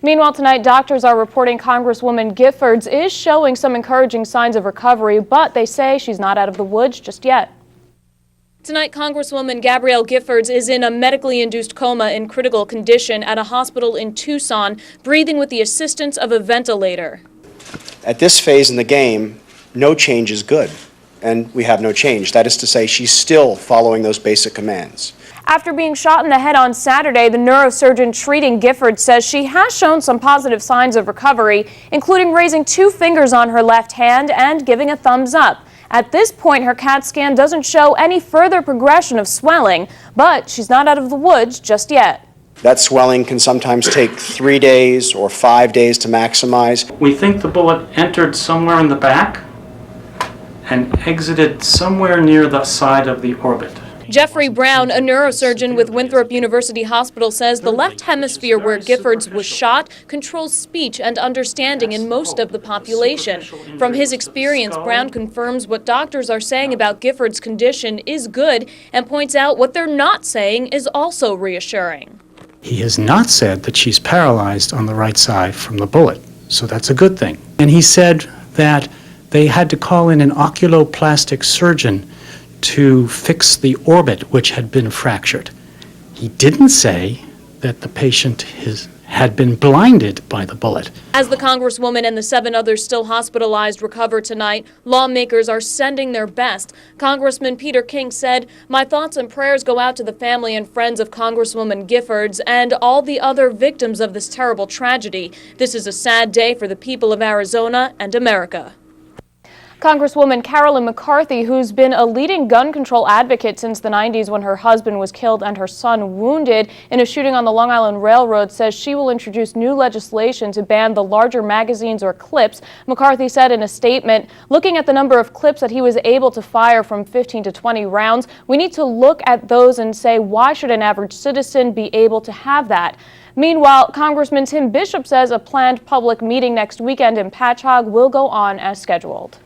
Meanwhile, tonight, doctors are reporting Congresswoman Giffords is showing some encouraging signs of recovery, but they say she's not out of the woods just yet. Tonight, Congresswoman Gabrielle Giffords is in a medically induced coma in critical condition at a hospital in Tucson, breathing with the assistance of a ventilator. At this phase in the game, no change is good, and we have no change. That is to say, she's still following those basic commands. After being shot in the head on Saturday, the neurosurgeon treating Giffords says she has shown some positive signs of recovery, including raising 2 fingers on her left hand and giving a thumbs up. At this point, her CAT scan doesn't show any further progression of swelling, but she's not out of the woods just yet. That swelling can sometimes take 3 days or 5 days to maximize. We think the bullet entered somewhere in the back and exited somewhere near the side of the orbit. Jeffrey Brown, a neurosurgeon with Winthrop University Hospital, says the left hemisphere where Giffords was shot controls speech and understanding in most of the population. From his experience, Brown confirms what doctors are saying about Giffords' condition is good and points out what they're not saying is also reassuring. He has not said that she's paralyzed on the right side from the bullet, so that's a good thing. And he said that they had to call in an oculoplastic surgeon to fix the orbit which had been fractured. He didn't say that the patient had been blinded by the bullet. As the Congresswoman and the 7 others still hospitalized recover tonight, lawmakers are sending their best. Congressman Peter King said, "My thoughts and prayers go out to the family and friends of Congresswoman Giffords and all the other victims of this terrible tragedy. This is a sad day for the people of Arizona and America." Congresswoman Carolyn McCarthy, who's been a leading gun control advocate since the 90s when her husband was killed and her son wounded in a shooting on the Long Island Railroad, says she will introduce new legislation to ban the larger magazines or clips. McCarthy said in a statement, "Looking at the number of clips that he was able to fire from 15 to 20 rounds, we need to look at those and say, why should an average citizen be able to have that?" Meanwhile, Congressman Tim Bishop says a planned public meeting next weekend in Patchogue will go on as scheduled.